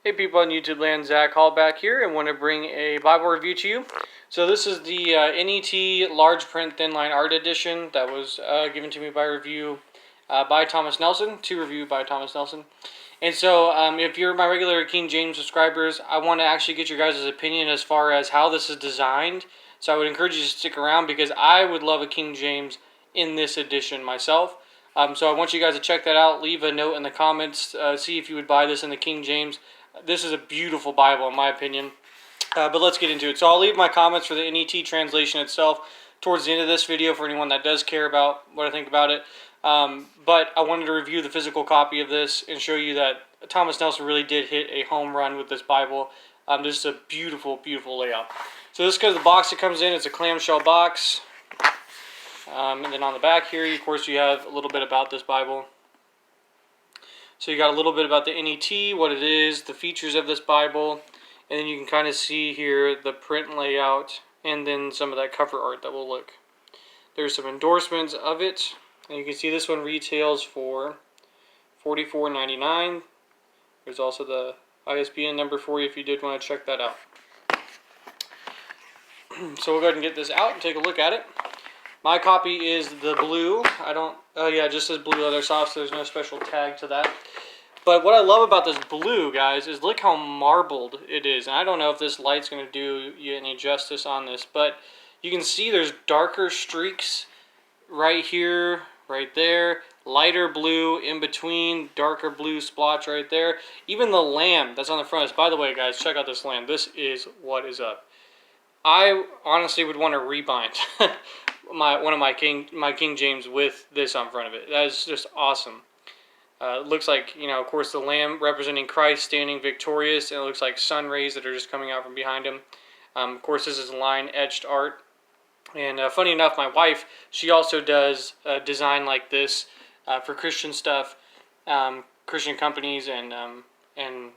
Hey people on YouTube land, Zach Hall back here, and want to bring a Bible review to you. So this is the NET large print Thinline art edition that was given to me by review by Thomas Nelson, to review by Thomas Nelson. And so if you're my regular King James subscribers, I want to actually get your guys' opinion as far as how this is designed. So I would encourage you to stick around because I would love a King James in this edition myself. So I want you guys to check that out. Leave a note in the comments. See if you would buy this in the King James. This is a beautiful Bible in my opinion. But let's get into it. So I'll leave my comments for the NET translation itself towards the end of this video for anyone that does care about what I think about it. But I wanted to review the physical copy of this and show you that Thomas Nelson really did hit a home run with this Bible. This is a beautiful, beautiful layout. So this is the box it comes in. It's a clamshell box. And then on the back here, of course, you have a little bit about this Bible. So you got a little bit about the NET, what it is, the features of this Bible, and then you can kind of see here the print layout and then some of that cover art that will look. There's some endorsements of it, and you can see this one retails for $44.99. There's also the ISBN number for you if you did want to check that out. So we'll go ahead and get this out and take a look at it. My copy is the blue. It just says blue leather soft, so there's no special tag to that. But what I love about this blue, guys, is look how marbled it is. And I don't know if this light's going to do you any justice on this, but you can see there's darker streaks right here, right there, lighter blue in between, darker blue splotch right there. Even the lamb that's on the front is, by the way, guys, check out this lamb. This is what is up. I honestly would want to rebind one of my King James with this on front of it. That is just awesome. It looks like, of course, the lamb representing Christ standing victorious, and it looks like sun rays that are just coming out from behind him. Of course, this is line etched art. And funny enough, my wife, she also does design like this for Christian stuff, Christian companies and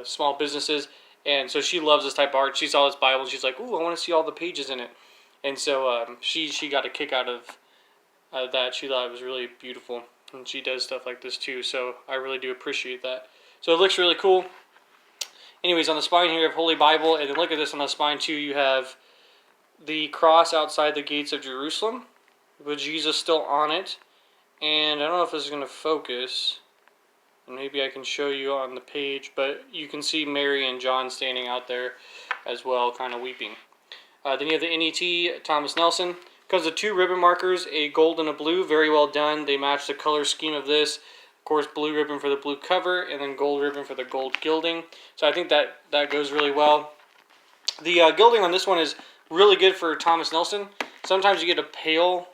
small businesses. And so she loves this type of art. She saw this Bible and she's like, "Ooh, I want to see all the pages in it." And so she got a kick out of that. She thought it was really beautiful. And she does stuff like this too. So I really do appreciate that. So it looks really cool. Anyways, on the spine here you have Holy Bible. And then look at this on the spine too. You have the cross outside the gates of Jerusalem with Jesus still on it. And I don't know if this is going to focus. And maybe I can show you on the page, but you can see Mary and John standing out there as well, kind of weeping. Then you have the NET, Thomas Nelson. Comes with two ribbon markers, a gold and a blue, very well done. They match the color scheme of this. Of course, blue ribbon for the blue cover, and then gold ribbon for the gold gilding. So I think that goes really well. The gilding on this one is really good for Thomas Nelson. Sometimes you get a pale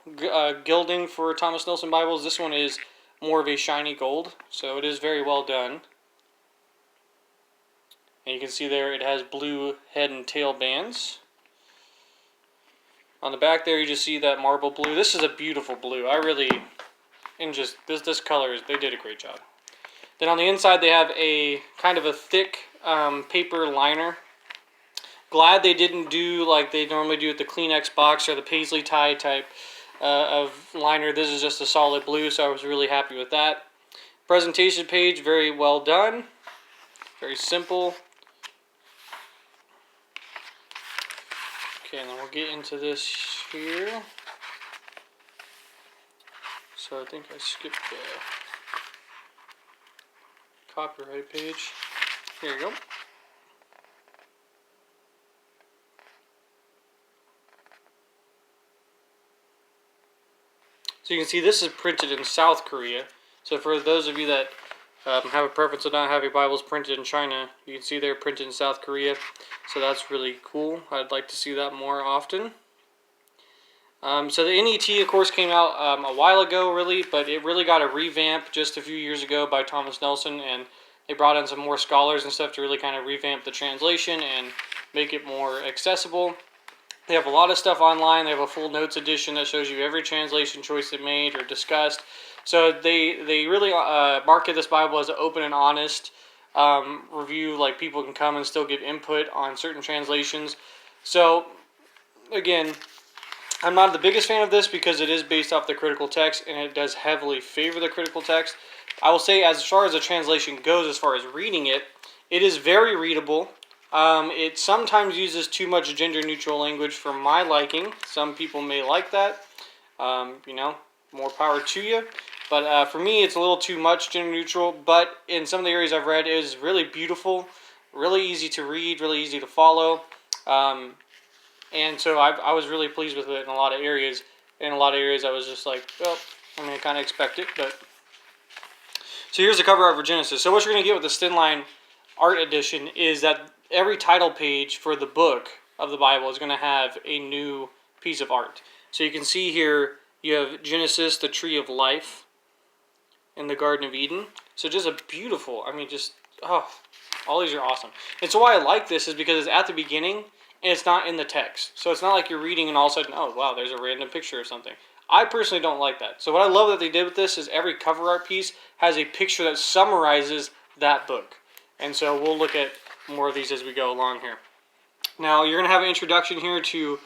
gilding for Thomas Nelson Bibles. This one is more of a shiny gold, so it is very well done. And you can see there it has blue head and tail bands. On the back there you just see that marble blue. This is a beautiful blue. This color, they did a great job. Then on the inside they have a kind of a thick paper liner. Glad they didn't do like they normally do with the Kleenex box or the paisley tie type of liner. This is just a solid blue, so I was really happy with that. Presentation page, very well done. Very simple. Okay, and then we'll get into this here. So I think I skipped the copyright page. Here you go. So you can see this is printed in South Korea. So for those of you that have a preference of not having Bibles printed in China, you can see they're printed in South Korea. So that's really cool. I'd like to see that more often. So the NET, of course, came out a while ago, really, but it really got a revamp just a few years ago by Thomas Nelson, and they brought in some more scholars and stuff to really kind of revamp the translation and make it more accessible. They have a lot of stuff online. They have a full notes edition that shows you every translation choice they made or discussed. So they really market this Bible as an open and honest review. Like people can come and still give input on certain translations. So again, I'm not the biggest fan of this because it is based off the critical text and it does heavily favor the critical text. I will say as far as the translation goes, as far as reading it, It is very readable. It sometimes uses too much gender-neutral language for my liking. Some people may like that. More power to you. But for me, it's a little too much gender-neutral. But in some of the areas I've read, it is really beautiful, really easy to read, really easy to follow. And so I was really pleased with it in a lot of areas. In a lot of areas, I was just like, well, I kind of expect it. But so here's the cover art for Genesis. So what you're going to get with the Thinline Art Edition is that every title page for the book of the Bible is going to have a new piece of art. So you can see here, you have Genesis, the tree of life, in the Garden of Eden. So just a beautiful, all these are awesome. And so why I like this is because it's at the beginning, and it's not in the text. So it's not like you're reading and all of a sudden, oh, wow, there's a random picture or something. I personally don't like that. So what I love that they did with this is every cover art piece has a picture that summarizes that book. And so we'll look at more of these as we go along here. Now, you're going to have an introduction here to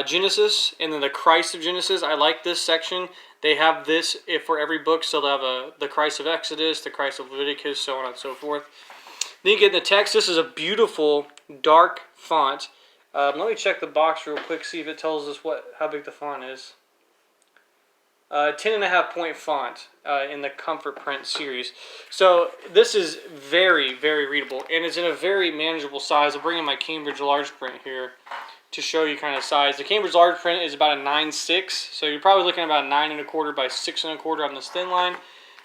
Genesis and then the Christ of Genesis. I like this section. They have this for every book. So they'll have the Christ of Exodus, the Christ of Leviticus, so on and so forth. Then you get the text. This is a beautiful, dark font. Let me check the box real quick, see if it tells us how big the font is. 10.5 point font in the Comfort Print series. So this is very, very readable, and it's in a very manageable size. I'll bring in my Cambridge large print here to show you kind of size. The Cambridge large print is about a 9.6, so you're probably looking at about 9.25 by 6.25 on this Thinline,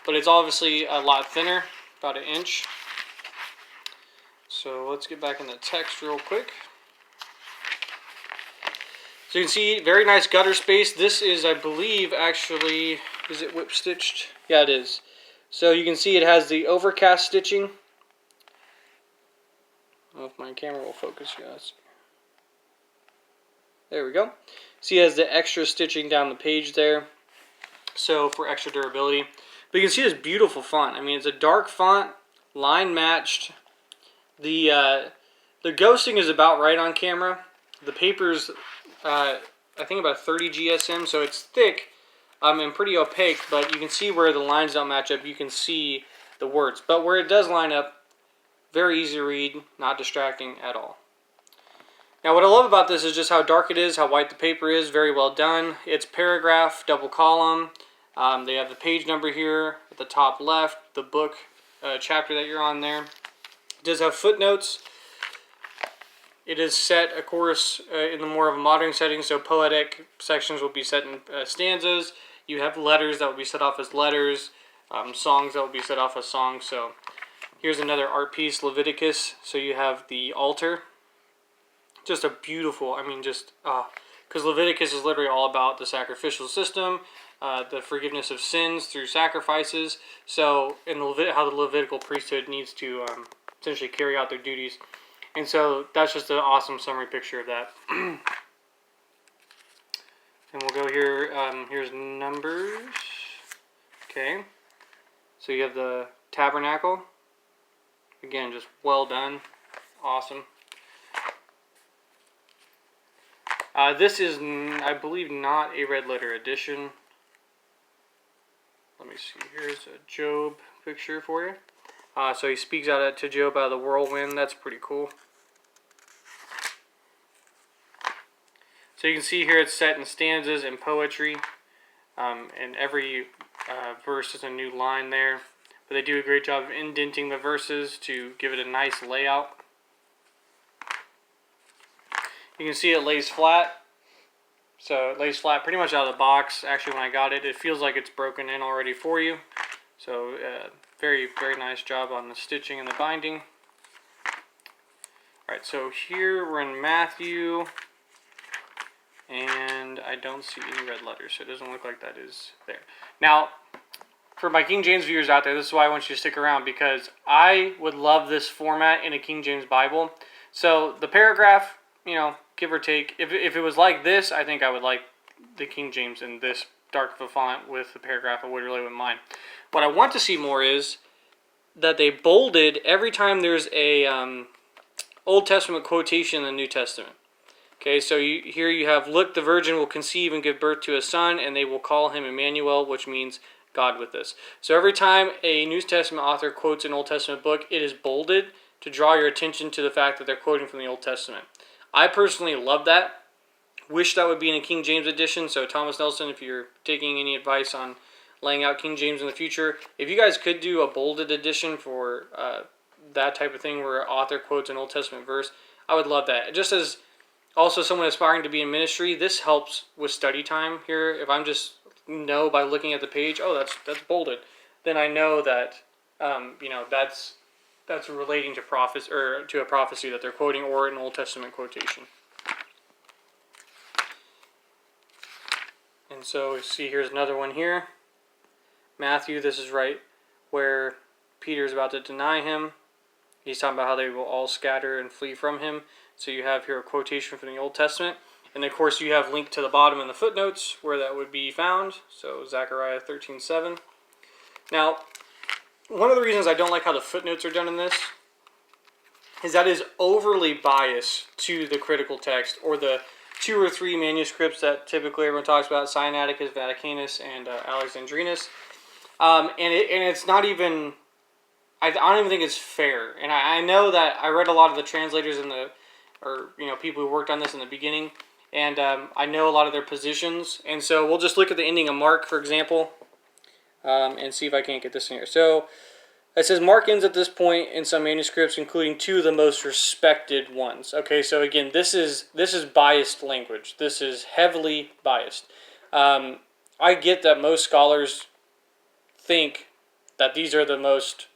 but it's obviously a lot thinner, about 1 inch. So let's get back in the text real quick. So you can see, very nice gutter space. This is, I believe, actually, is it whip stitched? Yeah, it is. So you can see it has the overcast stitching. I don't know if my camera will focus, guys. There we go. See, it has the extra stitching down the page there, so for extra durability. But you can see this beautiful font. I mean, it's a dark font, line matched. The ghosting is about right on camera. The paper's I think about 30 GSM, so it's thick and pretty opaque, but you can see where the lines don't match up. You can see the words, but where it does line up, very easy to read, not distracting at all. Now what I love about this is just how dark it is, how white the paper is, very well done. It's paragraph, double column. They have the page number here at the top left, the book chapter that you're on there. It does have footnotes. It is set, of course, in the more of a modern setting, so poetic sections will be set in stanzas. You have letters that will be set off as letters, songs that will be set off as songs. So here's another art piece, Leviticus. So you have the altar. Just a beautiful, because Leviticus is literally all about the sacrificial system, the forgiveness of sins through sacrifices. So in how the Levitical priesthood needs to essentially carry out their duties. And so that's just an awesome summary picture of that. And we'll go here. Here's Numbers. Okay. So you have the tabernacle. Again, just well done. Awesome. This is, I believe, not a red letter edition. Let me see. Here's a Job picture for you. So he speaks out to Job out of the whirlwind. That's pretty cool. So you can see here it's set in stanzas and poetry. And every verse is a new line there. But they do a great job of indenting the verses to give it a nice layout. You can see it lays flat. So it lays flat pretty much out of the box. Actually, when I got it, it feels like it's broken in already for you. So very, very nice job on the stitching and the binding. Alright, so here we're in Matthew. And I don't see any red letters, so it doesn't look like that is there. Now, for my King James viewers out there, this is why I want you to stick around, because I would love this format in a King James Bible. So the paragraph, give or take, if it was like this, I think I would like the King James in this dark of a font with the paragraph. I wouldn't mind. What I want to see more is that they bolded every time there's a Old Testament quotation in the New Testament. Okay, so here you have, look, the virgin will conceive and give birth to a son, and they will call him Emmanuel, which means God with us. So every time a New Testament author quotes an Old Testament book, it is bolded to draw your attention to the fact that they're quoting from the Old Testament. I personally love that. Wish that would be in a King James edition. So Thomas Nelson, if you're taking any advice on laying out King James in the future, if you guys could do a bolded edition for that type of thing where an author quotes an Old Testament verse, I would love that. Just as also someone aspiring to be in ministry, this helps with study time here. If I'm just know by looking at the page, oh, that's bolded, then I know that that's relating to prophecy or to a prophecy that they're quoting or an Old Testament quotation. And so see, here's another one here. Matthew, this is right where Peter's about to deny him. He's talking about how they will all scatter and flee from him. So you have here a quotation from the Old Testament. And of course you have linked to the bottom in the footnotes where that would be found. So Zechariah 13:7. Now, one of the reasons I don't like how the footnotes are done in this is that is overly biased to the critical text or the 2 or 3 manuscripts that typically everyone talks about: Sinaiticus, Vaticanus, and Alexandrinus. And it's not even, I don't even think it's fair. And I know that I read a lot of the translators people who worked on this in the beginning, and I know a lot of their positions. And so we'll just look at the ending of Mark, for example, and see if I can't get this in here. So it says Mark ends at this point in some manuscripts, including 2 of the most respected ones. Okay, so again, this is biased language. This is heavily biased. I get that most scholars think that these are the most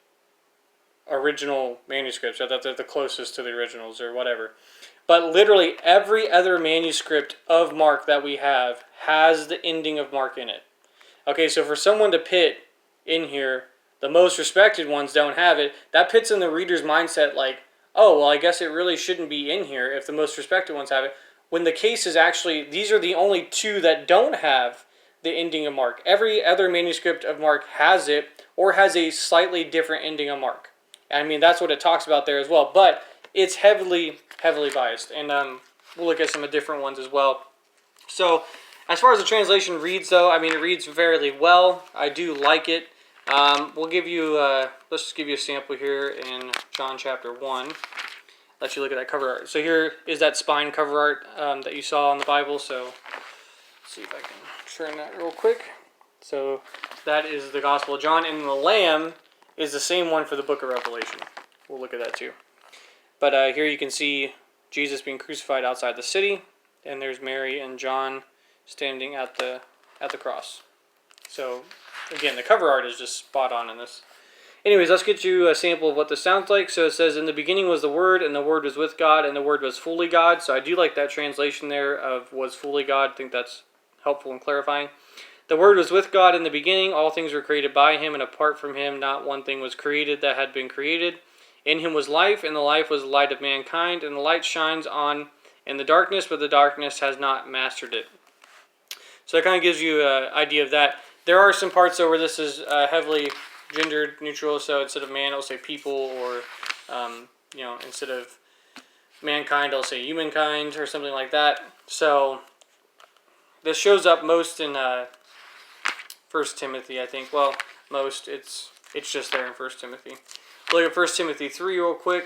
original manuscripts, or that they're the closest to the originals or whatever. But literally every other manuscript of Mark that we have has the ending of Mark in it. Okay, so for someone to pit in here, the most respected ones don't have it, that puts in the reader's mindset like, oh, well, I guess it really shouldn't be in here if the most respected ones have it. When the case is actually, these are the only 2 that don't have the ending of Mark. Every other manuscript of Mark has it, or has a slightly different ending of Mark. I mean, that's what it talks about there as well. But it's heavily biased. And we'll look at some of the different ones as well. So as far as the translation reads, though, I mean, it reads fairly well. I do like it. We'll give you, let's just give you a sample here in John chapter 1. Let you look at that cover art. So here is that spine cover art that you saw in the Bible. So let's see if I can turn that real quick. So that is the Gospel of John. And the Lamb is the same one for the book of Revelation. We'll look at that too. But here you can see Jesus being crucified outside the city. And there's Mary and John standing at the cross. So again, the cover art is just spot on in this. Anyways, let's get you a sample of what this sounds like. So it says, in the beginning was the Word, and the Word was with God, and the Word was fully God. So I do like that translation there of was fully God. I think that's helpful in clarifying. The Word was with God in the beginning. All things were created by Him, and apart from Him, not one thing was created that had been created. In Him was life, and the life was the light of mankind. And the light shines on in the darkness, but the darkness has not mastered it. So that kind of gives you an idea of that. There are some parts, though, where this is heavily gender neutral. So instead of man, it'll say people, or instead of mankind, I'll say humankind, or something like that. So this shows up most in 1 Timothy, I think. Well, most. It's just there in 1 Timothy. Look at 1 Timothy 3 real quick.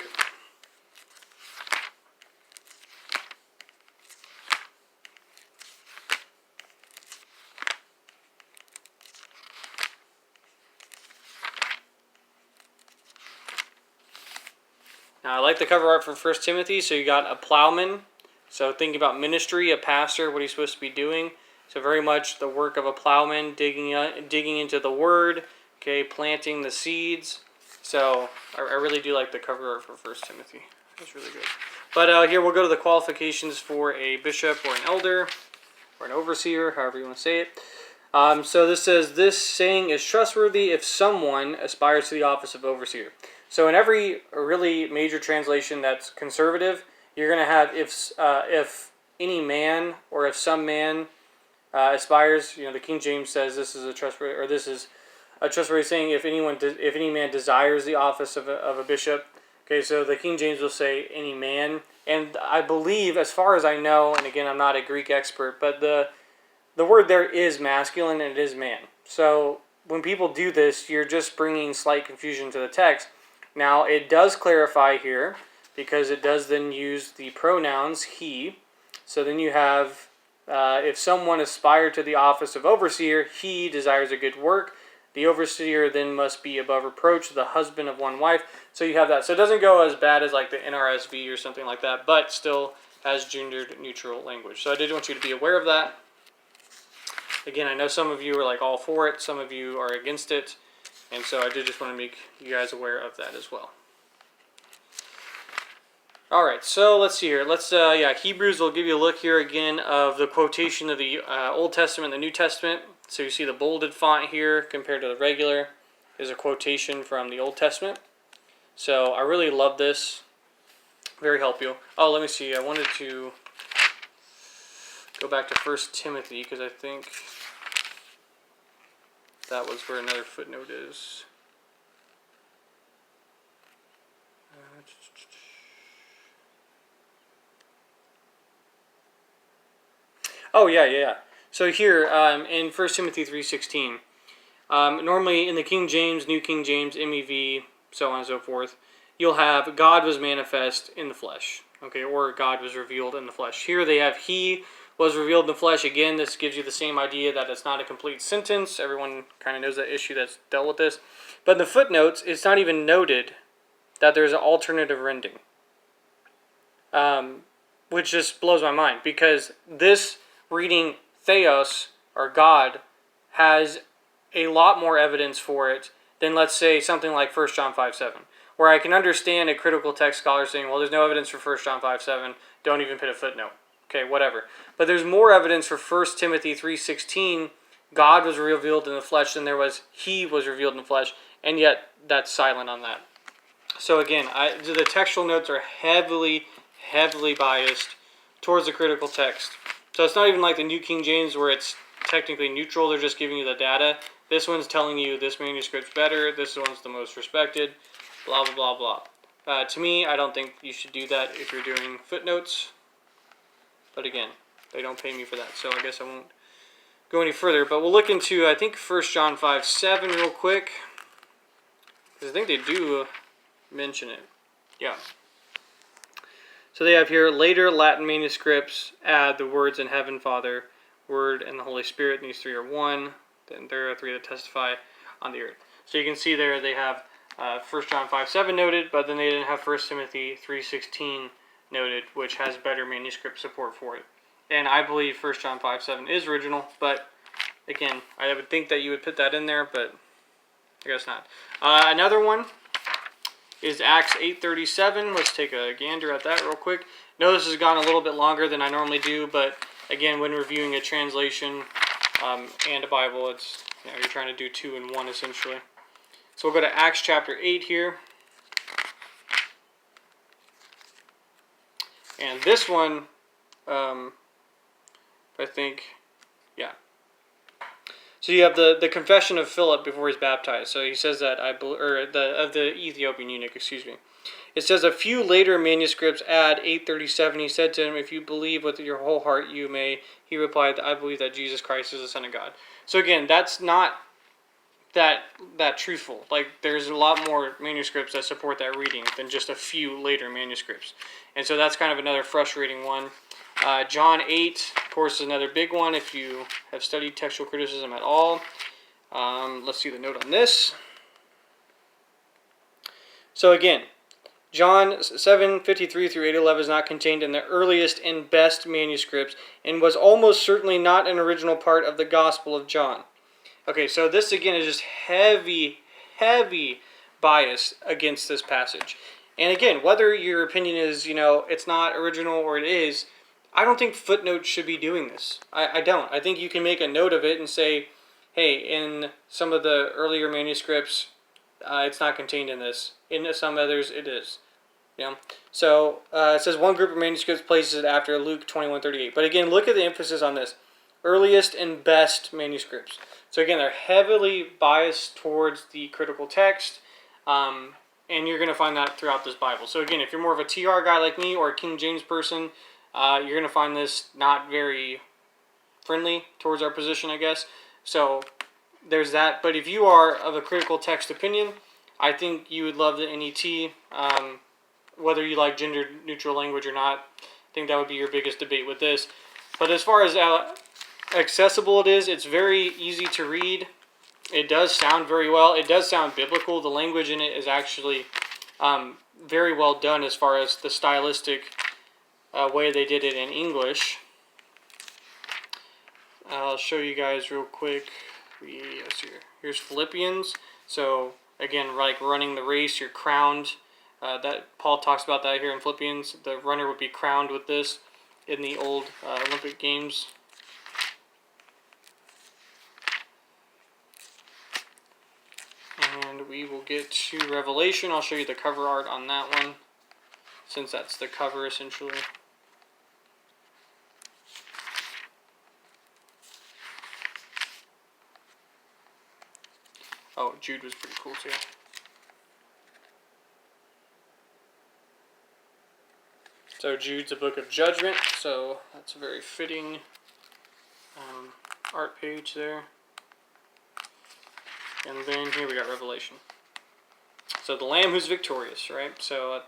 Now, I like the cover art for 1 Timothy. So you got a plowman. So thinking about ministry, a pastor, what he's supposed to be doing. So very much the work of a plowman, digging into the Word, okay, planting the seeds. So I really do like the cover art for 1 Timothy. It's really good. But here we'll go to the qualifications for a bishop or an elder or an overseer, however you want to say it. So this says, this saying is trustworthy if someone aspires to the office of overseer. So in every really major translation that's conservative, you're going to have if any man or if some man aspires. The King James says this is a trustworthy saying if any man desires the office of a bishop. Okay, so the King James will say any man, and I believe, as far as I know, and again I'm not a Greek expert, but the word there is masculine and it is man. So when people do this, you're just bringing slight confusion to the text. Now, it does clarify here, because it does then use the pronouns he. So then you have, if someone aspired to the office of overseer, he desires a good work. The overseer then must be above reproach, the husband of one wife. So you have that. So it doesn't go as bad as like the NRSV or something like that, but still has gendered neutral language. So I did want you to be aware of that. Again, I know some of you are like all for it, some of you are against it, and so I did just want to make you guys aware of that as well. All right, so let's see here. Hebrews will give you a look here again of the quotation of the Old Testament and the New Testament. So you see the bolded font here compared to the regular is a quotation from the Old Testament. So I really love this. Very helpful. Oh, let me see. I wanted to go back to 1 Timothy because I think that was where another footnote is. Oh, yeah. So here, in 1 Timothy 3:16, normally in the King James, New King James, MEV, so on and so forth, you'll have God was manifest in the flesh, okay, or God was revealed in the flesh. Here they have he was revealed in the flesh. Again, this gives you the same idea that it's not a complete sentence. Everyone kind of knows that issue that's dealt with this. But in the footnotes, it's not even noted that there's an alternative rendering, which just blows my mind, because this reading theos, or God, has a lot more evidence for it than, let's say, something like 1 John 5:7, where I can understand a critical text scholar saying, well, there's no evidence for 1 John 5:7, don't even put a footnote. Okay, whatever. But there's more evidence for 1 Timothy 3:16, God was revealed in the flesh, than there was he was revealed in the flesh, and yet that's silent on that. So again, the textual notes are heavily biased towards the critical text. So it's not even like the New King James where it's technically neutral, they're just giving you the data. This one's telling you this manuscript's better, this one's the most respected, blah, blah, blah, blah. To me, I don't think you should do that if you're doing footnotes. But again, they don't pay me for that, so I guess I won't go any further. But we'll look into, I think, 1 John 5:7 real quick, because I think they do mention it. Yeah. So they have here, later Latin manuscripts add the words in heaven, Father, Word, and the Holy Spirit, and these three are one. Then there are three that testify on the earth. So you can see there they have 1 John 5:7 noted, but then they didn't have 1 Timothy 3:16 noted, which has better manuscript support for it. And I believe 1 John 5:7 is original, but again, I would think that you would put that in there, but I guess not. Another one is Acts 8:37. Let's take a gander at that real quick. I know this has gone a little bit longer than I normally do, but again, when reviewing a translation and a Bible, it's you're trying to do two in one essentially. So we'll go to Acts chapter 8 here. And this one, I think, yeah. So you have the confession of Philip before he's baptized. So he says that of the Ethiopian eunuch, excuse me. It says a few later manuscripts add 8:37. He said to him, "If you believe with your whole heart, you may." He replied, "I believe that Jesus Christ is the Son of God." So again, that's not that truthful. Like, there's a lot more manuscripts that support that reading than just a few later manuscripts, and so that's kind of another frustrating one. John 8, of course, is another big one if you have studied textual criticism at all. Let's see the note on this. So again, John 7:53 through 8:11 is not contained in the earliest and best manuscripts and was almost certainly not an original part of the Gospel of John. Okay, so this again is just heavy bias against this passage. And again, whether your opinion is, it's not original or it is, I don't think footnotes should be doing this. I don't. I think you can make a note of it and say, hey, in some of the earlier manuscripts, it's not contained in this. In some others, it is. So it says one group of manuscripts places it after Luke 21:38. But again, look at the emphasis on this. Earliest and best manuscripts. So again, they're heavily biased towards the critical text. And you're going to find that throughout this Bible. So again, if you're more of a TR guy like me or a King James person, you're going to find this not very friendly towards our position, I guess. So there's that. But if you are of a critical text opinion, I think you would love the NET, whether you like gender neutral language or not. I think that would be your biggest debate with this. But as far as accessible it is, it's very easy to read. It does sound very well. It does sound biblical. The language in it is actually very well done as far as the stylistic way they did it in English. I'll show you guys real quick. Yes, here's Philippians. So again, like running the race, you're crowned. That Paul talks about that here in Philippians. The runner would be crowned with this in the old Olympic Games. And we will get to Revelation. I'll show you the cover art on that one, since that's the cover essentially. Oh, Jude was pretty cool too. So Jude's a book of judgment, so that's a very fitting art page there. And then here we got Revelation. So the Lamb who's victorious, right? So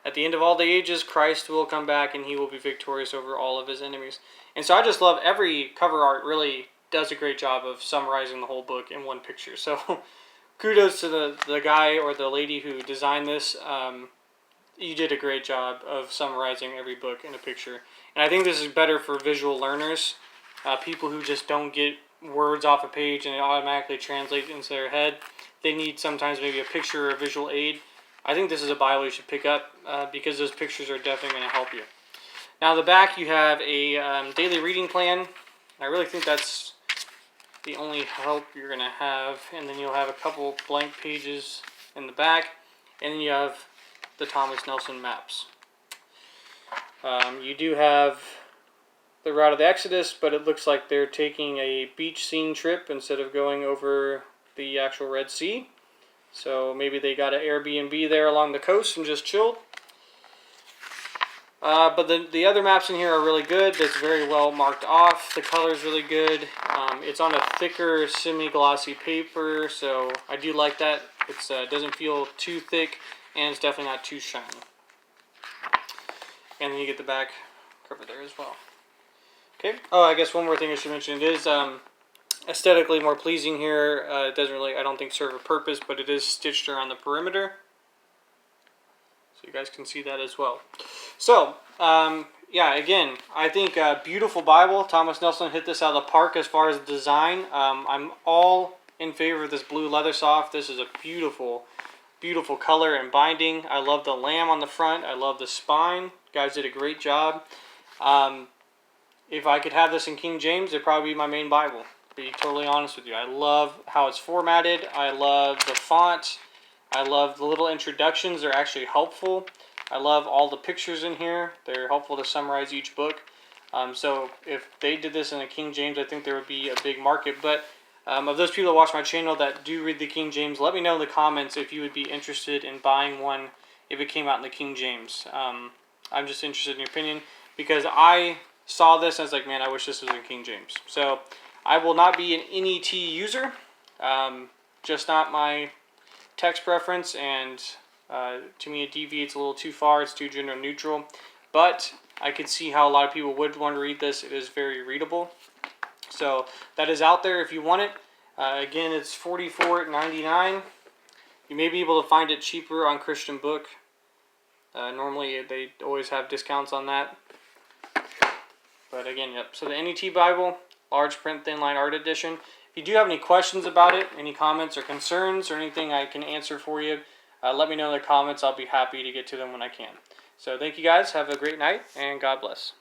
at the end of all the ages, Christ will come back and he will be victorious over all of his enemies. And so I just love every cover art really does a great job of summarizing the whole book in one picture. So kudos to the guy or the lady who designed this. You did a great job of summarizing every book in a picture. And I think this is better for visual learners, people who just don't get words off a page and it automatically translates into their head. They need sometimes maybe a picture or a visual aid. I think this is a Bible you should pick up because those pictures are definitely going to help you. Now the back you have a daily reading plan. I really think that's the only help you're going to have. And then you'll have a couple blank pages in the back. And then you have the Thomas Nelson maps. You do have the route of the Exodus, but it looks like they're taking a beach scene trip instead of going over the actual Red Sea. So maybe they got an Airbnb there along the coast and just chilled. But the other maps in here are really good. It's very well marked off. The color's really good. It's on a thicker semi-glossy paper, so I do like that. It doesn't feel too thick, and it's definitely not too shiny. And then you get the back cover there as well. Okay. Oh, I guess one more thing I should mention. It is aesthetically more pleasing here. It doesn't really, I don't think, serve a purpose, but it is stitched around the perimeter. So you guys can see that as well. So, yeah, again, I think beautiful Bible. Thomas Nelson hit this out of the park as far as design. I'm all in favor of this blue leather soft. This is a beautiful, beautiful color and binding. I love the lamb on the front. I love the spine. You guys did a great job. If I could have this in King James, it'd probably be my main Bible, to be totally honest with you. I love how it's formatted. I love the font. I love the little introductions. They're actually helpful. I love all the pictures in here. They're helpful to summarize each book. So if they did this in a King James, I think there would be a big market. But of those people that watch my channel that do read the King James, let me know in the comments if you would be interested in buying one if it came out in the King James. I'm just interested in your opinion because I saw this and I was like, man, I wish this was in King James. So I will not be an NET user, just not my text preference, and to me it deviates a little too far. It's too gender neutral, but I could see how a lot of people would want to read this. It is very readable. So that is out there if you want it. Again, it's $44.99. You may be able to find it cheaper on Christian Book. Normally they always have discounts on that. But again, yep. So the NET Bible, large print, thin line art edition. If you do have any questions about it, any comments or concerns or anything I can answer for you, let me know in the comments. I'll be happy to get to them when I can. So thank you guys. Have a great night and God bless.